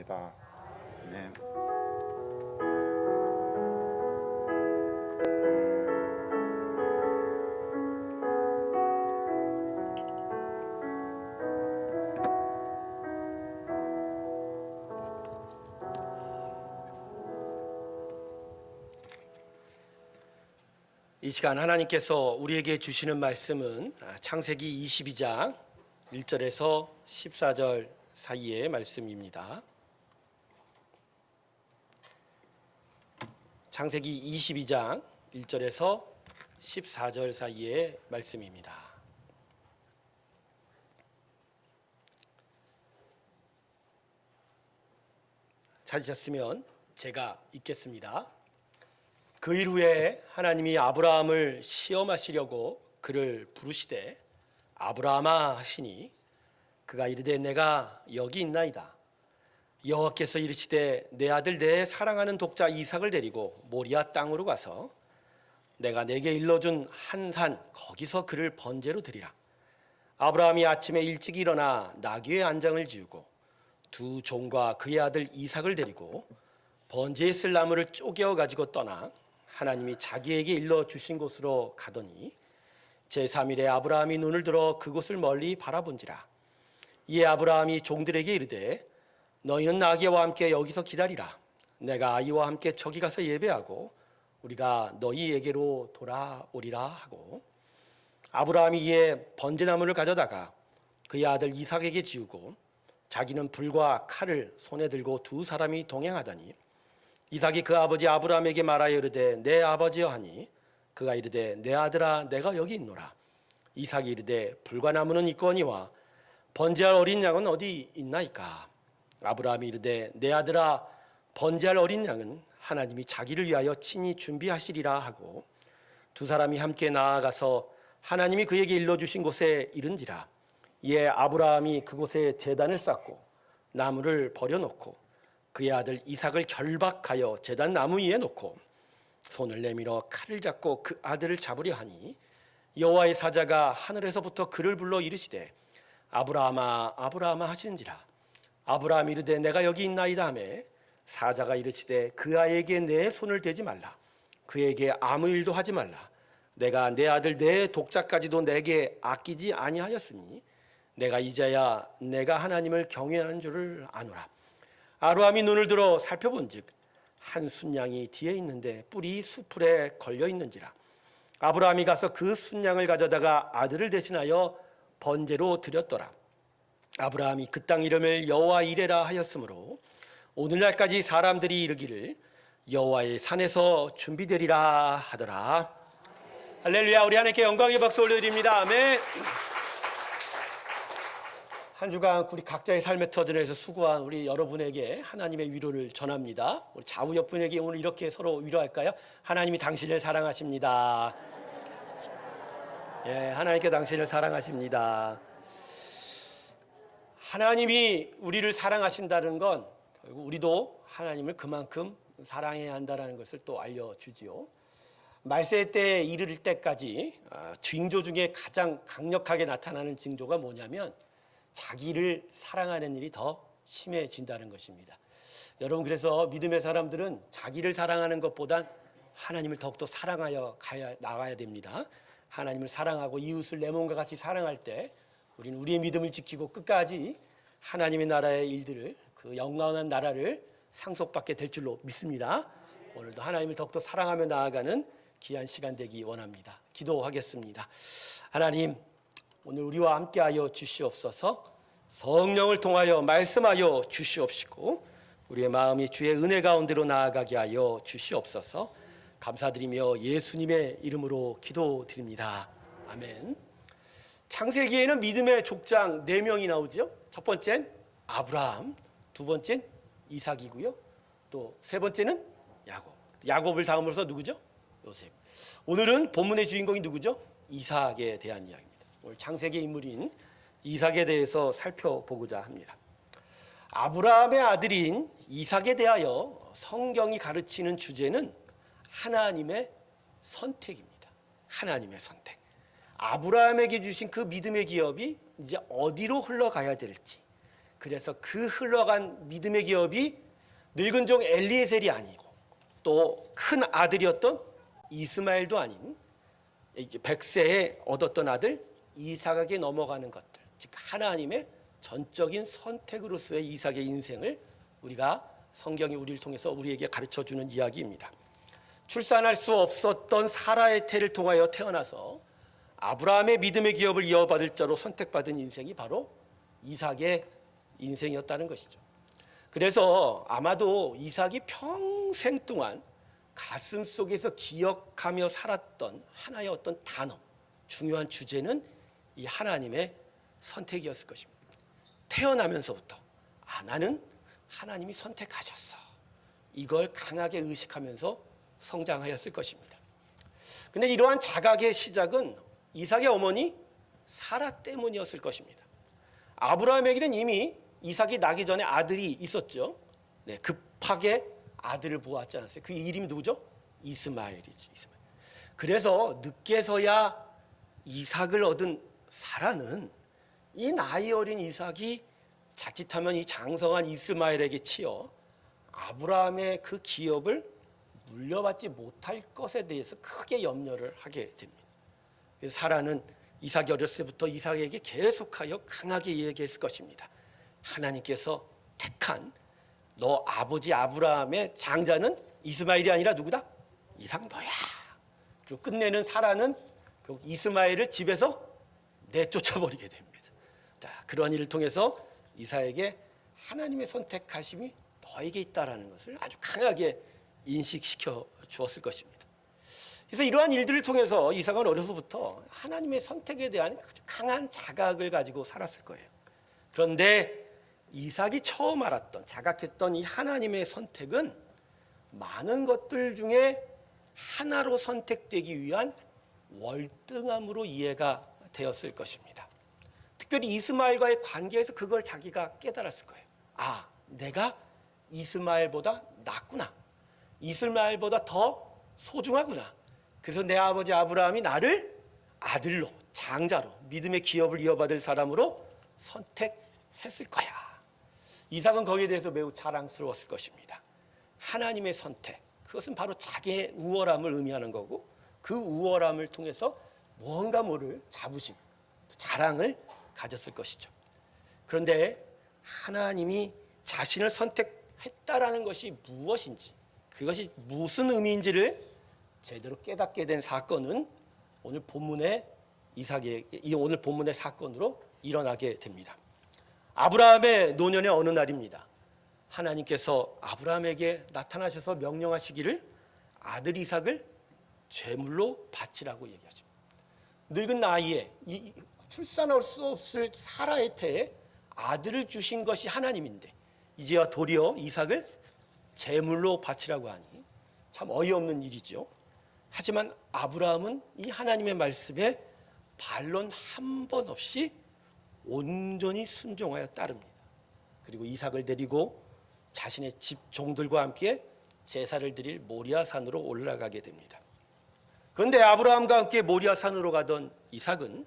축원합니다. 아멘. 이 시간 하나님께서 우리에게 주시는 말씀은 창세기 22장 1절에서 14절 사이의 말씀입니다. 창세기 22장 1절에서 14절 사이의 말씀입니다. 찾으셨으면 제가 읽겠습니다. 그 일 후에 하나님이 아브라함을 시험하시려고 그를 부르시되 아브라함아 하시니 그가 이르되 내가 여기 있나이다. 여호와께서 이르시되 내 아들 내 사랑하는 독자 이삭을 데리고 모리아 땅으로 가서 내가 내게 일러준 한 산 거기서 그를 번제로 드리라. 아브라함이 아침에 일찍 일어나 나귀의 안장을 지우고 두 종과 그의 아들 이삭을 데리고 번제에 쓸 나무를 쪼개어 가지고 떠나 하나님이 자기에게 일러 주신 곳으로 가더니 제3일에 아브라함이 눈을 들어 그곳을 멀리 바라본지라. 이에 아브라함이 종들에게 이르되 너희는 나귀와 함께 여기서 기다리라. 내가 아이와 함께 저기 가서 예배하고 우리가 너희에게로 돌아오리라 하고 아브라함이 이에 번제나무를 가져다가 그의 아들 이삭에게 지우고 자기는 불과 칼을 손에 들고 두 사람이 동행하더니 이삭이 그 아버지 아브라함에게 말하여 이르되 내 아버지여 하니 그가 이르되 내 아들아 내가 여기 있노라. 이삭이 이르되 불과 나무는 있거니와 번제할 어린 양은 어디 있나이까. 아브라함이 이르되 내 아들아 번제할 어린 양은 하나님이 자기를 위하여 친히 준비하시리라 하고 두 사람이 함께 나아가서 하나님이 그에게 일러주신 곳에 이른지라. 이에 아브라함이 그곳에 제단을 쌓고 나무를 버려놓고 그의 아들 이삭을 결박하여 제단 나무 위에 놓고 손을 내밀어 칼을 잡고 그 아들을 잡으려 하니 여호와의 사자가 하늘에서부터 그를 불러 이르시되 아브라함아 아브라함아 하시는지라. 아브라함이 이르되 내가 여기 있나이다 하매 사자가 이르시되 그 아이에게 내 손을 대지 말라. 그에게 아무 일도 하지 말라. 내가 내 아들 내 독자까지도 내게 아끼지 아니하였으니 내가 이제야 내가 하나님을 경외하는 줄을 아노라. 아브라함이 눈을 들어 살펴본즉 한 순양이 뒤에 있는데 뿔이 수풀에 걸려 있는지라. 아브라함이 가서 그 순양을 가져다가 아들을 대신하여 번제로 드렸더라. 아브라함이 그 땅 이름을 여호와 이레라 하였으므로 오늘날까지 사람들이 이르기를 여호와의 산에서 준비되리라 하더라. 할렐루야. 우리 하나님께 영광의 박수 올려드립니다. 아멘. 한 주간 우리 각자의 삶의 터전에서 수고한 우리 여러분에게 하나님의 위로를 전합니다. 우리 좌우 옆분에게 오늘 이렇게 서로 위로할까요? 하나님이 당신을 사랑하십니다. 예, 하나님께 당신을 사랑하십니다. 하나님이 우리를 사랑하신다는 건 결국 우리도 하나님을 그만큼 사랑해야 한다는 것을 또 알려주지요. 말세 때에 이르를 때까지 징조 중에 가장 강력하게 나타나는 징조가 뭐냐면 자기를 사랑하는 일이 더 심해진다는 것입니다. 여러분, 그래서 믿음의 사람들은 자기를 사랑하는 것보단 하나님을 더욱더 사랑하여 나가야 됩니다. 하나님을 사랑하고 이웃을 내 몸과 같이 사랑할 때 우리는 우리의 믿음을 지키고 끝까지 하나님의 나라의 일들을, 그 영광한 나라를 상속받게 될 줄로 믿습니다. 오늘도 하나님을 더욱더 사랑하며 나아가는 귀한 시간 되기 원합니다. 기도하겠습니다. 하나님, 오늘 우리와 함께하여 주시옵소서. 성령을 통하여 말씀하여 주시옵시고 우리의 마음이 주의 은혜 가운데로 나아가게 하여 주시옵소서. 감사드리며 예수님의 이름으로 기도드립니다. 아멘. 창세기에는 믿음의 족장 4명이 나오죠. 첫 번째는 아브라함, 두 번째는 이삭이고요. 또 세 번째는 야곱. 야곱을 다음으로서 누구죠? 요셉. 오늘은 본문의 주인공이 누구죠? 이삭에 대한 이야기입니다. 오늘 창세기 인물인 이삭에 대해서 살펴보고자 합니다. 아브라함의 아들인 이삭에 대하여 성경이 가르치는 주제는 하나님의 선택입니다. 하나님의 선택. 아브라함에게 주신 그 믿음의 기업이 이제 어디로 흘러가야 될지, 그래서 그 흘러간 믿음의 기업이 늙은 종 엘리에셀이 아니고 또 큰 아들이었던 이스마엘도 아닌 100세에 얻었던 아들 이삭에게 넘어가는 것들, 즉 하나님의 전적인 선택으로서의 이삭의 인생을 우리가 성경이 우리를 통해서 우리에게 가르쳐주는 이야기입니다. 출산할 수 없었던 사라의 태를 통하여 태어나서 아브라함의 믿음의 기업을 이어받을 자로 선택받은 인생이 바로 이삭의 인생이었다는 것이죠. 그래서 아마도 이삭이 평생 동안 가슴 속에서 기억하며 살았던 하나의 어떤 단어, 중요한 주제는 이 하나님의 선택이었을 것입니다. 태어나면서부터 나는 하나님이 선택하셨어, 이걸 강하게 의식하면서 성장하였을 것입니다. 근데 이러한 자각의 시작은 이삭의 어머니 사라 때문이었을 것입니다. 아브라함에게는 이미 이삭이 나기 전에 아들이 있었죠. 급하게 아들을 보았지 않았어요? 그 이름이 누구죠? 이스마엘이지. 이스마엘. 그래서 늦게서야 이삭을 얻은 사라는 이 나이 어린 이삭이 자칫하면 이 장성한 이스마엘에게 치여 아브라함의 그 기업을 물려받지 못할 것에 대해서 크게 염려를 하게 됩니다. 사라는 이삭이 어렸을 때부터 이삭에게 계속하여 강하게 얘기했을 것입니다. 하나님께서 택한 너 아버지 아브라함의 장자는 이스마엘이 아니라 누구다? 이삭 너야. 그리고 끝내는 사라는 이스마엘을 집에서 내쫓아버리게 됩니다. 자, 그런 일을 통해서 이삭에게 하나님의 선택하심이 너에게 있다라는 것을 아주 강하게 인식시켜 주었을 것입니다. 그래서 이러한 일들을 통해서 이삭은 어려서부터 하나님의 선택에 대한 아주 강한 자각을 가지고 살았을 거예요. 그런데 이삭이 처음 알았던, 자각했던 이 하나님의 선택은 많은 것들 중에 하나로 선택되기 위한 월등함으로 이해가 되었을 것입니다. 특별히 이스마엘과의 관계에서 그걸 자기가 깨달았을 거예요. 내가 이스마엘보다 낫구나. 이스마엘보다 더 소중하구나. 그래서 내 아버지 아브라함이 나를 아들로, 장자로, 믿음의 기업을 이어받을 사람으로 선택했을 거야. 이삭은 거기에 대해서 매우 자랑스러웠을 것입니다. 하나님의 선택, 그것은 바로 자기의 우월함을 의미하는 거고, 그 우월함을 통해서 무언가 모를 자부심, 자랑을 가졌을 것이죠. 그런데 하나님이 자신을 선택했다라는 것이 무엇인지, 그것이 무슨 의미인지를 제대로 깨닫게 된 사건은 오늘 본문의 사건으로 일어나게 됩니다. 아브라함의 노년의 어느 날입니다. 하나님께서 아브라함에게 나타나셔서 명령하시기를 아들 이삭을 제물로 바치라고 얘기하십니다. 늙은 나이에 출산할 수 없을 사라의 태에 아들을 주신 것이 하나님인데 이제야 도리어 이삭을 제물로 바치라고 하니 참 어이없는 일이죠. 하지만 아브라함은 이 하나님의 말씀에 반론 한 번 없이 온전히 순종하여 따릅니다. 그리고 이삭을 데리고 자신의 집 종들과 함께 제사를 드릴 모리아산으로 올라가게 됩니다. 그런데 아브라함과 함께 모리아산으로 가던 이삭은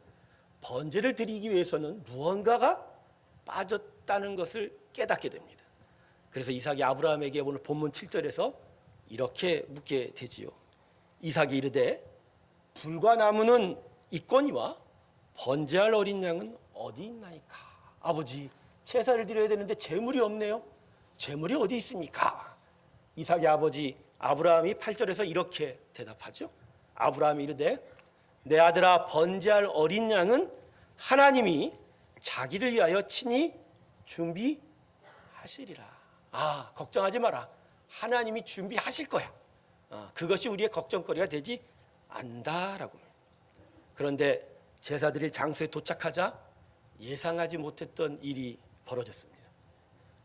번제를 드리기 위해서는 무언가가 빠졌다는 것을 깨닫게 됩니다. 그래서 이삭이 아브라함에게 오늘 본문 7절에서 이렇게 묻게 되지요. 이삭이 이르되 불과 나무는 있거니와 번제할 어린 양은 어디 있나이까? 아버지, 제사를 드려야 되는데 제물이 없네요. 제물이 어디 있습니까? 이삭의 아버지 아브라함이 8절에서 이렇게 대답하죠. 아브라함이 이르되 내 아들아, 번제할 어린 양은 하나님이 자기를 위하여 친히 준비하시리라. 걱정하지 마라. 하나님이 준비하실 거야. 그것이 우리의 걱정거리가 되지 않는다라고. 그런데 제사 드릴 장소에 도착하자 예상하지 못했던 일이 벌어졌습니다.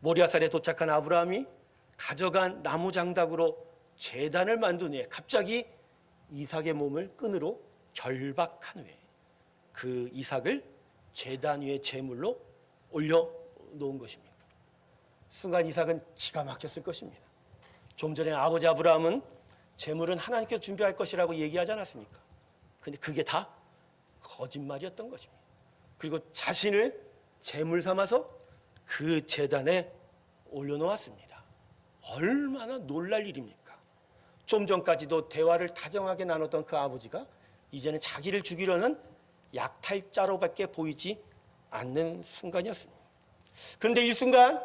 모리아산에 도착한 아브라함이 가져간 나무 장닭으로 제단을 만든 후에 갑자기 이삭의 몸을 끈으로 결박한 후에 그 이삭을 제단 위에 제물로 올려놓은 것입니다. 순간 이삭은 기가 막혔을 것입니다. 좀 전에 아버지 아브라함은 제물은 하나님께서 준비할 것이라고 얘기하지 않았습니까? 근데 그게 다 거짓말이었던 것입니다. 그리고 자신을 제물 삼아서 그 제단에 올려놓았습니다. 얼마나 놀랄 일입니까? 좀 전까지도 대화를 다정하게 나눴던 그 아버지가 이제는 자기를 죽이려는 약탈자로밖에 보이지 않는 순간이었습니다. 그런데 이 순간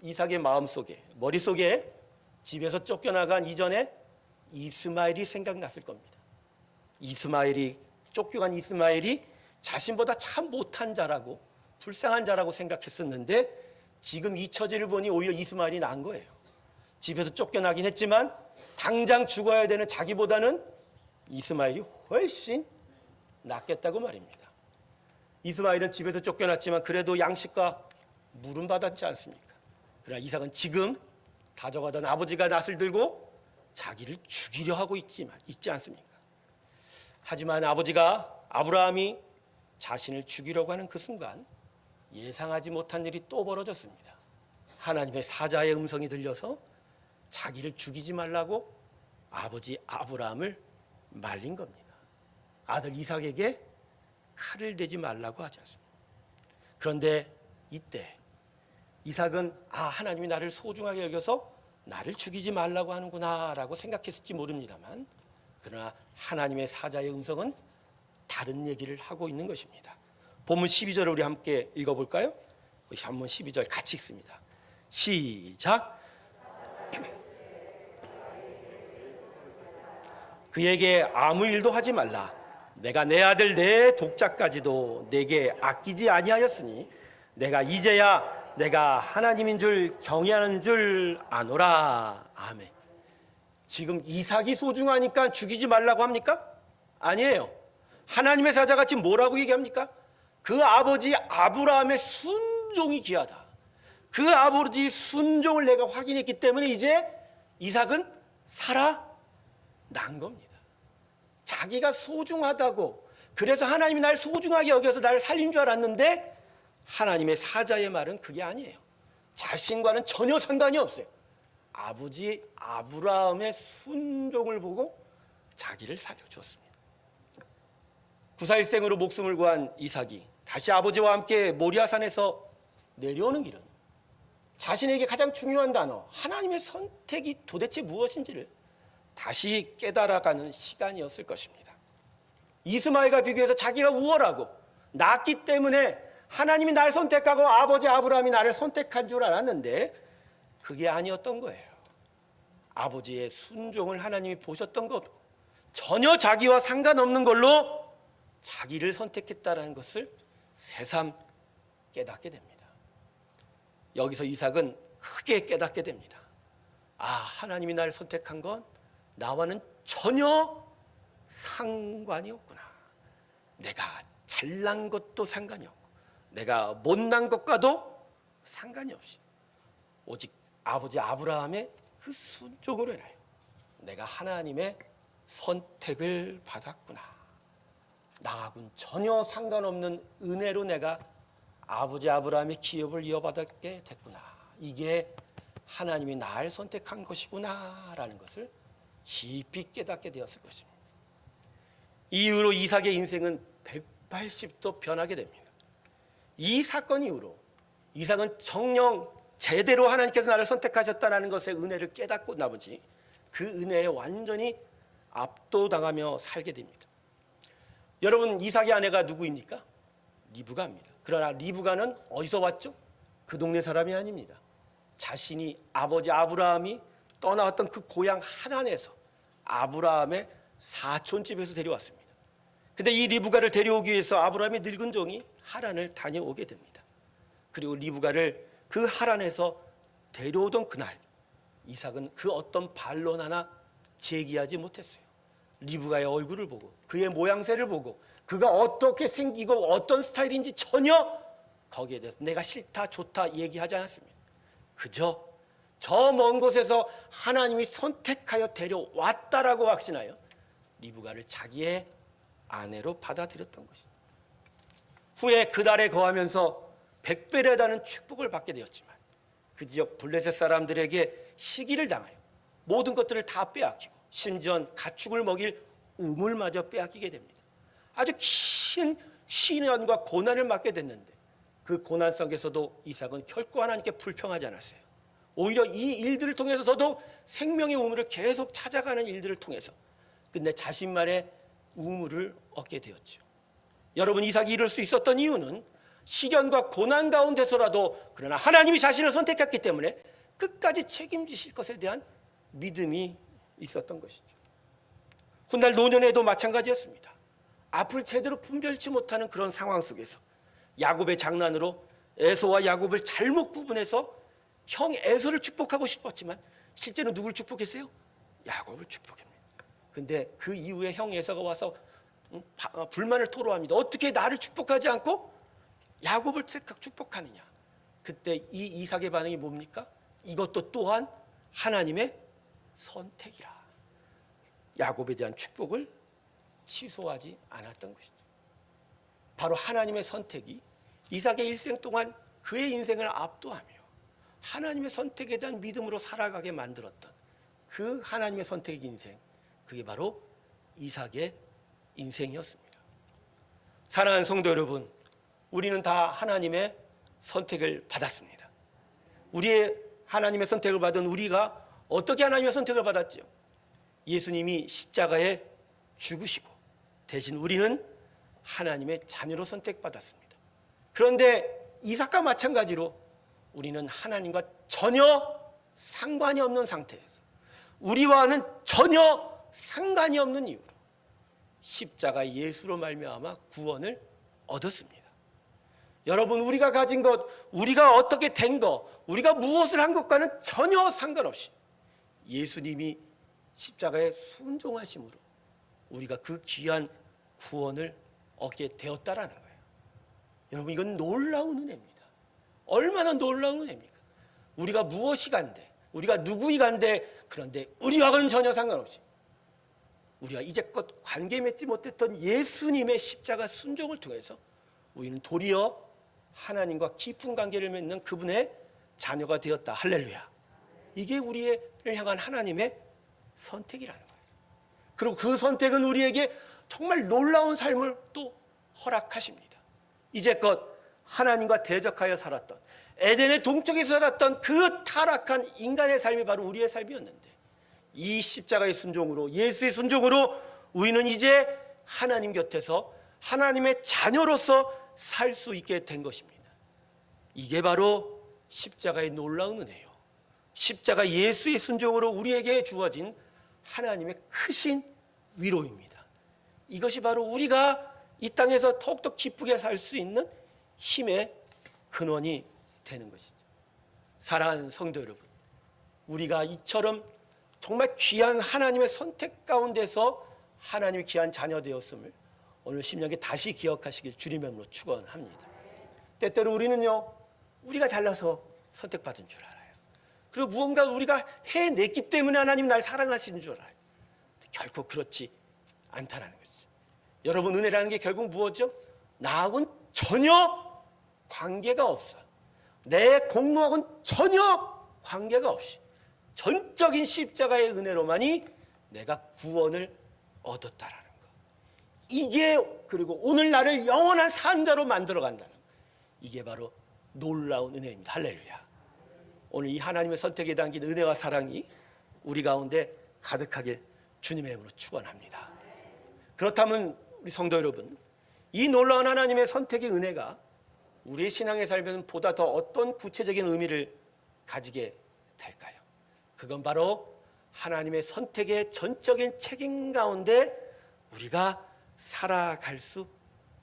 이삭의 마음속에, 머릿속에 집에서 쫓겨나간 이전에 이스마엘이 생각났을 겁니다. 쫓겨간 이스마엘이 자신보다 참 못한 자라고 불쌍한 자라고 생각했었는데 지금 이 처지를 보니 오히려 이스마엘이 나은 거예요. 집에서 쫓겨나긴 했지만 당장 죽어야 되는 자기보다는 이스마엘이 훨씬 낫겠다고 말입니다. 이스마엘은 집에서 쫓겨났지만 그래도 양식과 물은 받았지 않습니까? 그러나 이삭은 지금 다정하던 아버지가 낫을 들고 자기를 죽이려 하고 있지 않습니까? 하지만 아브라함이 자신을 죽이려고 하는 그 순간 예상하지 못한 일이 또 벌어졌습니다. 하나님의 사자의 음성이 들려서 자기를 죽이지 말라고 아버지 아브라함을 말린 겁니다. 아들 이삭에게 칼을 대지 말라고 하지 않습니다. 그런데 이때 이삭은 하나님이 나를 소중하게 여겨서 나를 죽이지 말라고 하는구나 라고 생각했을지 모릅니다만 그러나 하나님의 사자의 음성은 다른 얘기를 하고 있는 것입니다. 본문 12절을 우리 함께 읽어볼까요? 우리 한번 12절 같이 읽습니다. 시작. 그에게 아무 일도 하지 말라. 내가 내 아들 내 독자까지도 내게 아끼지 아니하였으니 내가 이제야 내가 하나님인 줄 경외하는 줄 아노라. 아멘. 지금 이삭이 소중하니까 죽이지 말라고 합니까? 아니에요. 하나님의 사자가 지금 뭐라고 얘기합니까? 그 아버지 아브라함의 순종이 귀하다. 그 아버지 순종을 내가 확인했기 때문에 이제 이삭은 살아난 겁니다. 자기가 소중하다고, 그래서 하나님이 날 소중하게 여겨서 나를 살린 줄 알았는데 하나님의 사자의 말은 그게 아니에요. 자신과는 전혀 상관이 없어요. 아버지 아브라함의 순종을 보고 자기를 살려주었습니다. 구사일생으로 목숨을 구한 이삭이 다시 아버지와 함께 모리아산에서 내려오는 길은 자신에게 가장 중요한 단어, 하나님의 선택이 도대체 무엇인지를 다시 깨달아가는 시간이었을 것입니다. 이스마엘과 비교해서 자기가 우월하고 낫기 때문에 하나님이 날 선택하고 아버지 아브라함이 나를 선택한 줄 알았는데 그게 아니었던 거예요. 아버지의 순종을 하나님이 보셨던 것, 전혀 자기와 상관없는 걸로 자기를 선택했다는 것을 새삼 깨닫게 됩니다. 여기서 이삭은 크게 깨닫게 됩니다. 하나님이 나를 선택한 건 나와는 전혀 상관이 없구나. 내가 잘난 것도 상관이 없고 내가 못난 것과도 상관이 없이 오직 아버지 아브라함의 그 순종으로 인하여 내가 하나님의 선택을 받았구나. 나하고는 전혀 상관없는 은혜로 내가 아버지 아브라함의 기업을 이어받게 됐구나. 이게 하나님이 나를 선택한 것이구나 라는 것을 깊이 깨닫게 되었을 것입니다. 이후로 이삭의 인생은 180도 변하게 됩니다. 이 사건 이후로 이삭은 정녕 제대로 하나님께서 나를 선택하셨다는 것의 은혜를 깨닫고 나머지 그 은혜에 완전히 압도당하며 살게 됩니다. 여러분, 이삭의 아내가 누구입니까? 리브가입니다. 그러나 리브가는 어디서 왔죠? 그 동네 사람이 아닙니다. 자신이 아버지 아브라함이 떠나왔던 그 고향 하란에서 아브라함의 사촌집에서 데려왔습니다. 근데 이 리브가를 데려오기 위해서 아브라함의 늙은 종이 하란을 다녀오게 됩니다. 그리고 리브가를 그 하란에서 데려오던 그날 이삭은 그 어떤 반론 하나 제기하지 못했어요. 리브가의 얼굴을 보고 그의 모양새를 보고 그가 어떻게 생기고 어떤 스타일인지 전혀 거기에 대해서 내가 싫다 좋다 얘기하지 않았습니다. 그저 저 먼 곳에서 하나님이 선택하여 데려왔다라고 확신하여 리브가를 자기의 아내로 받아들였던 것입니다. 후에 그달에 거하면서 백배에 달하는 축복을 받게 되었지만 그 지역 블레셋 사람들에게 시기를 당하여 모든 것들을 다 빼앗기고 심지어 가축을 먹일 우물마저 빼앗기게 됩니다. 아주 긴 시련과 고난을 맞게 됐는데 그 고난 속에서도 이삭은 결코 하나님께 불평하지 않았어요. 오히려 이 일들을 통해서도 생명의 우물을 계속 찾아가는 일들을 통해서 끝내 자신만의 우물을 얻게 되었죠. 여러분, 이삭이 이럴 수 있었던 이유는 시련과 고난 가운데서라도 그러나 하나님이 자신을 선택했기 때문에 끝까지 책임지실 것에 대한 믿음이 있었던 것이죠. 훗날 노년에도 마찬가지였습니다. 앞을 제대로 분별치 못하는 그런 상황 속에서 야곱의 장난으로 에서와 야곱을 잘못 구분해서 형 에서를 축복하고 싶었지만 실제로 누굴 축복했어요? 야곱을 축복합니다. 근데 그 이후에 형 에서가 와서 불만을 토로합니다. 어떻게 나를 축복하지 않고 야곱을 축복하느냐. 그때 이 이삭의 반응이 뭡니까? 이것도 또한 하나님의 선택이라. 야곱에 대한 축복을 취소하지 않았던 것이죠. 바로 하나님의 선택이 이삭의 일생 동안 그의 인생을 압도하며 하나님의 선택에 대한 믿음으로 살아가게 만들었던 그 하나님의 선택의 인생, 그게 바로 이삭의 인생이었습니다. 사랑하는 성도 여러분, 우리는 다 하나님의 선택을 받았습니다. 우리의 하나님의 선택을 받은 우리가 어떻게 하나님의 선택을 받았죠? 예수님이 십자가에 죽으시고 대신 우리는 하나님의 자녀로 선택받았습니다. 그런데 이삭과 마찬가지로 우리는 하나님과 전혀 상관이 없는 상태에서 우리와는 전혀 상관이 없는 이유로 십자가 예수로 말미암아 구원을 얻었습니다. 여러분, 우리가 가진 것, 우리가 어떻게 된 것, 우리가 무엇을 한 것과는 전혀 상관없이 예수님이 십자가에 순종하심으로 우리가 그 귀한 구원을 얻게 되었다라는 거예요. 여러분, 이건 놀라운 은혜입니다. 얼마나 놀라운 은혜입니까? 우리가 무엇이 간데, 우리가 누구이 간데, 그런데 우리와는 전혀 상관없이 우리가 이제껏 관계 맺지 못했던 예수님의 십자가 순종을 통해서 우리는 도리어 하나님과 깊은 관계를 맺는 그분의 자녀가 되었다. 할렐루야. 이게 우리를 향한 하나님의 선택이라는 거예요. 그리고 그 선택은 우리에게 정말 놀라운 삶을 또 허락하십니다. 이제껏 하나님과 대적하여 살았던, 에덴의 동쪽에서 살았던 그 타락한 인간의 삶이 바로 우리의 삶이었는데 이 십자가의 순종으로, 예수의 순종으로 우리는 이제 하나님 곁에서 하나님의 자녀로서 살 수 있게 된 것입니다. 이게 바로 십자가의 놀라운 은혜요, 십자가 예수의 순종으로 우리에게 주어진 하나님의 크신 위로입니다. 이것이 바로 우리가 이 땅에서 더욱더 기쁘게 살 수 있는 힘의 근원이 되는 것이죠. 사랑하는 성도 여러분, 우리가 이처럼 정말 귀한 하나님의 선택 가운데서 하나님의 귀한 자녀 되었음을 오늘 심령에 다시 기억하시길 주님의 이름으로 축원합니다. 때때로 우리는요, 우리가 잘나서 선택받은 줄 알아요. 그리고 무언가 우리가 해냈기 때문에 하나님 날 사랑하시는 줄 알아요. 결코 그렇지 않다라는 것이죠. 여러분, 은혜라는 게 결국 무엇이죠? 나하고는 전혀 관계가 없어. 내 공로하고는 전혀 관계가 없이 전적인 십자가의 은혜로만이 내가 구원을 얻었다라는 거. 이게 그리고 오늘 나를 영원한 산자로 만들어 간다는 거. 이게 바로 놀라운 은혜입니다. 할렐루야. 오늘 이 하나님의 선택에 담긴 은혜와 사랑이 우리 가운데 가득하길 주님의 이름으로 축원합니다. 그렇다면 우리 성도 여러분, 이 놀라운 하나님의 선택의 은혜가 우리의 신앙의 삶에는 보다 더 어떤 구체적인 의미를 가지게 될까요? 그건 바로 하나님의 선택의 전적인 책임 가운데 우리가 살아갈 수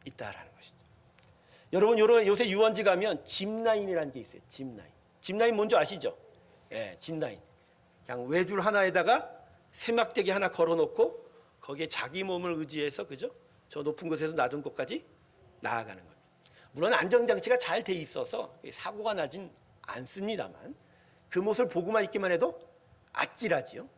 있다라는 것이죠. 여러분, 요새 유원지 가면 짚라인이라는 게 있어요. 짚라인 뭔지 아시죠? 예, 짚라인. 그냥 외줄 하나에다가 세막대기 하나 걸어놓고 거기에 자기 몸을 의지해서, 그죠? 저 높은 곳에서 낮은 곳까지 나아가는 겁니다. 물론 안전장치가 잘 돼 있어서 사고가 나진 않습니다만 그 모습을 보고만 있기만 해도 아찔하지요.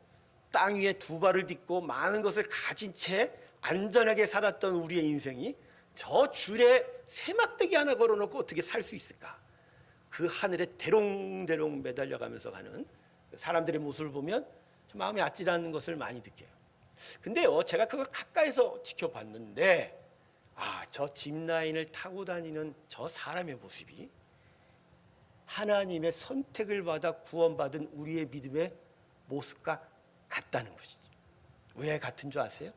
땅 위에 두 발을 딛고 많은 것을 가진 채 안전하게 살았던 우리의 인생이 저 줄에 세막대기 하나 걸어놓고 어떻게 살 수 있을까? 그 하늘에 대롱대롱 매달려가면서 가는 사람들의 모습을 보면 마음이 아찔한 것을 많이 느껴요. 근데요, 제가 그걸 가까이서 지켜봤는데 저 짚라인을 타고 다니는 저 사람의 모습이 하나님의 선택을 받아 구원받은 우리의 믿음의 모습과 같다는 것이죠. 왜 같은 줄 아세요?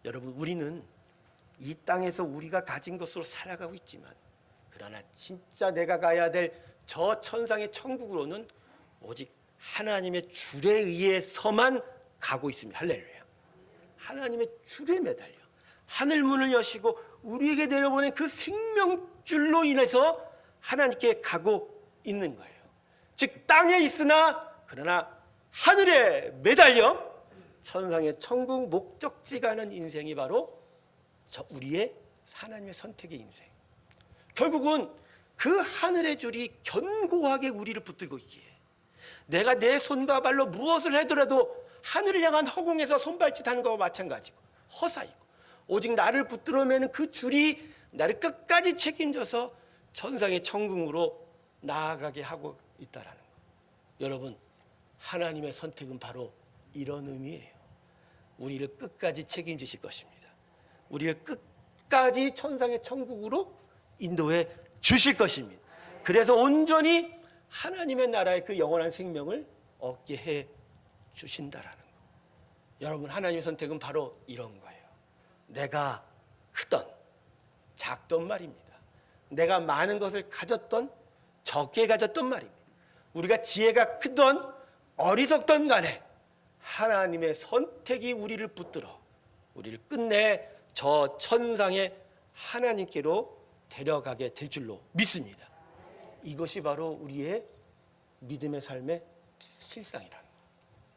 여러분, 우리는 이 땅에서 우리가 가진 것으로 살아가고 있지만, 그러나 진짜 내가 가야 될 저 천상의 천국으로는 오직 하나님의 줄에 의해서만 가고 있습니다. 할렐루야. 하나님의 줄에 매달려 하늘 문을 여시고 우리에게 내려보낸 그 생명줄로 인해서 하나님께 가고 있는 거예요. 즉 땅에 있으나 그러나 하늘에 매달려 천상의 천국 목적지 가는 인생이 바로 우리의 하나님의 선택의 인생. 결국은 그 하늘의 줄이 견고하게 우리를 붙들고 있기에 내가 내 손과 발로 무엇을 하더라도 하늘을 향한 허공에서 손발짓하는 것과 마찬가지고 허사이고, 오직 나를 붙들어 매는 그 줄이 나를 끝까지 책임져서 천상의 천국으로 나아가게 하고 있다라는 것. 여러분, 하나님의 선택은 바로 이런 의미예요. 우리를 끝까지 책임지실 것입니다. 우리를 끝까지 천상의 천국으로 인도해 주실 것입니다. 그래서 온전히 하나님의 나라의 그 영원한 생명을 얻게 해 주신다라는 것. 여러분, 하나님의 선택은 바로 이런 거예요. 내가 크던 작던 말입니다. 내가 많은 것을 가졌던 적게 가졌던 말입니다. 우리가 지혜가 크던 어리석던 간에 하나님의 선택이 우리를 붙들어 우리를 끝내 저 천상의 하나님께로 데려가게 될 줄로 믿습니다. 이것이 바로 우리의 믿음의 삶의 실상이라는 거예요.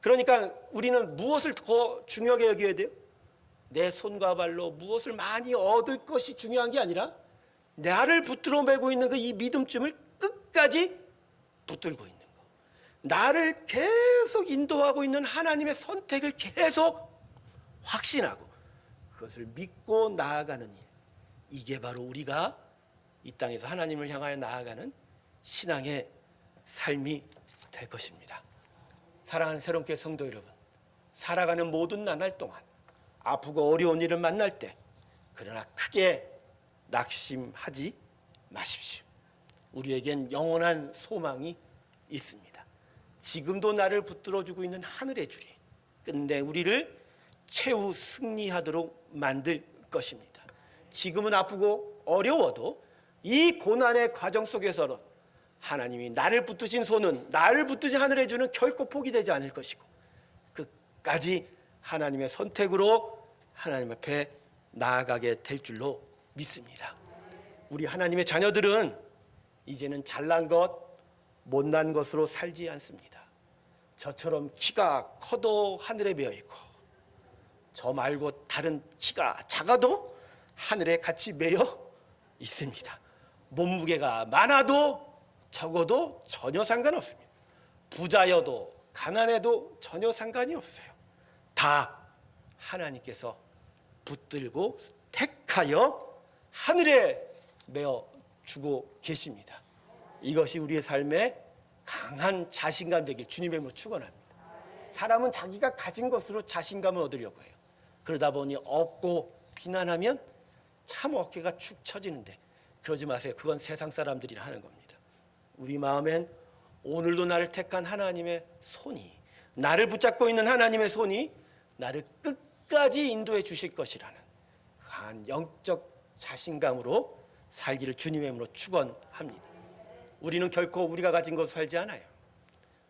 그러니까 우리는 무엇을 더 중요하게 여겨야 돼요? 내 손과 발로 무엇을 많이 얻을 것이 중요한 게 아니라 나를 붙들어 매고 있는 그 이 믿음쯤을 끝까지 붙들고 있는 거. 나를 계속 인도하고 있는 하나님의 선택을 계속 확신하고 그것을 믿고 나아가는 일. 이게 바로 우리가 이 땅에서 하나님을 향하여 나아가는 신앙의 삶이 될 것입니다. 사랑하는 새롭게 성도 여러분, 살아가는 모든 나날 동안 아프고 어려운 일을 만날 때 그러나 크게 낙심하지 마십시오. 우리에겐 영원한 소망이 있습니다. 지금도 나를 붙들어주고 있는 하늘의 줄이 끝내 우리를 최후 승리하도록 만들 것입니다. 지금은 아프고 어려워도 이 고난의 과정 속에서는 하나님이 나를 붙드신 손은, 나를 붙드신 하늘의 줄은 결코 포기되지 않을 것이고 끝까지 하나님의 선택으로 하나님 앞에 나아가게 될 줄로 믿습니다. 우리 하나님의 자녀들은 이제는 잘난 것, 못난 것으로 살지 않습니다. 저처럼 키가 커도 하늘에 매여 있고 저 말고 다른 키가 작아도 하늘에 같이 매여 있습니다. 몸무게가 많아도 적어도 전혀 상관없습니다. 부자여도 가난해도 전혀 상관이 없어요. 다 하나님께서 붙들고 택하여 하늘에 메어 주고 계십니다. 이것이 우리의 삶에 강한 자신감 되길 주님의 이름으로 축원합니다. 사람은 자기가 가진 것으로 자신감을 얻으려고 해요. 그러다 보니 없고 비난하면 참 어깨가 축 처지는데 그러지 마세요. 그건 세상 사람들이 하는 겁니다. 우리 마음엔 오늘도 나를 택한 하나님의 손이, 나를 붙잡고 있는 하나님의 손이 나를 끝까지 인도해 주실 것이라는 강한 영적 자신감으로 살기를 주님의 이름으로 축원합니다. 우리는 결코 우리가 가진 것으로 살지 않아요.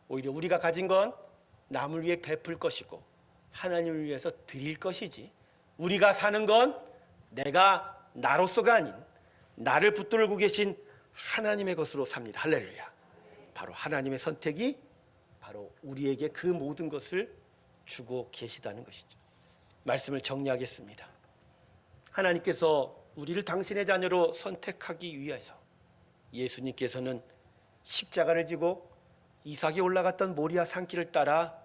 오히려 우리가 가진 건 남을 위해 베풀 것이고 하나님을 위해서 드릴 것이지, 우리가 사는 건 내가 나로서가 아닌 나를 붙들고 계신 하나님의 것으로 삽니다. 할렐루야. 바로 하나님의 선택이 바로 우리에게 그 모든 것을 주고 계시다는 것이죠. 말씀을 정리하겠습니다. 하나님께서 우리를 당신의 자녀로 선택하기 위해서 예수님께서는 십자가를 지고 이삭이 올라갔던 모리아 산길을 따라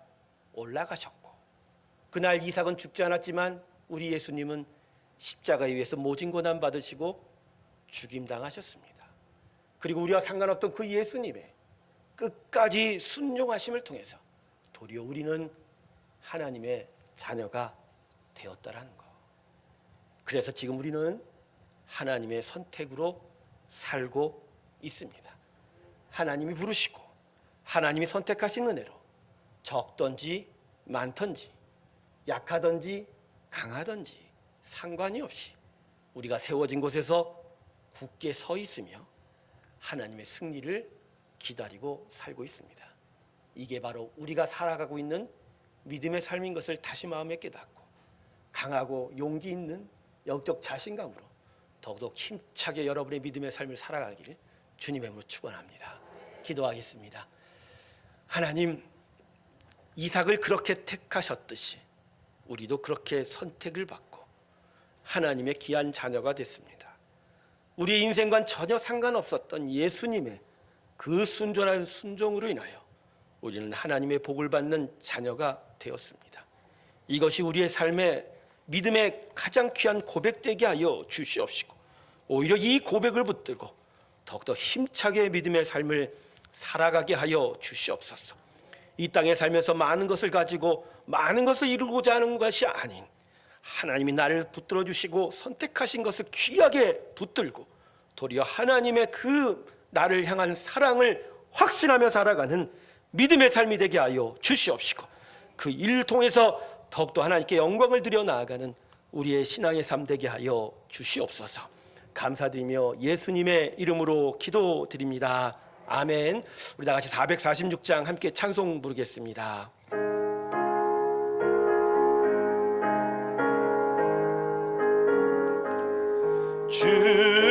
올라가셨고, 그날 이삭은 죽지 않았지만 우리 예수님은 십자가에 의해서 모진 고난 받으시고 죽임당하셨습니다. 그리고 우리와 상관없던 그 예수님의 끝까지 순종하심을 통해서 도리어 우리는 하나님의 자녀가 되었다라는 것. 그래서 지금 우리는 하나님의 선택으로 살고 있습니다. 하나님이 부르시고 하나님이 선택하신 은혜로 적든지 많든지 약하든지 강하든지 상관이 없이 우리가 세워진 곳에서 굳게 서 있으며 하나님의 승리를 기다리고 살고 있습니다. 이게 바로 우리가 살아가고 있는 믿음의 삶인 것을 다시 마음에 깨닫고 강하고 용기 있는 영적 자신감으로 더욱더 힘차게 여러분의 믿음의 삶을 살아가기를 주님의 이름으로 축원합니다. 기도하겠습니다. 하나님, 이삭을 그렇게 택하셨듯이 우리도 그렇게 선택을 받고 하나님의 귀한 자녀가 됐습니다. 우리의 인생과는 전혀 상관없었던 예수님의 그 순전한 순종으로 인하여 우리는 하나님의 복을 받는 자녀가 되었습니다. 이것이 우리의 삶의 믿음의 가장 귀한 고백되게 하여 주시옵시고 오히려 이 고백을 붙들고 더욱더 힘차게 믿음의 삶을 살아가게 하여 주시옵소서. 이 땅에 살면서 많은 것을 가지고 많은 것을 이루고자 하는 것이 아닌 하나님이 나를 붙들어 주시고 선택하신 것을 귀하게 붙들고 도리어 하나님의 그 나를 향한 사랑을 확신하며 살아가는 믿음의 삶이 되게 하여 주시옵시고 그 일을 통해서 더욱더 하나님께 영광을 드려 나아가는 우리의 신앙의 삶 되게 하여 주시옵소서. 감사드리며 예수님의 이름으로 기도드립니다. 아멘. 우리 다 같이 446장 함께 찬송 부르겠습니다. 주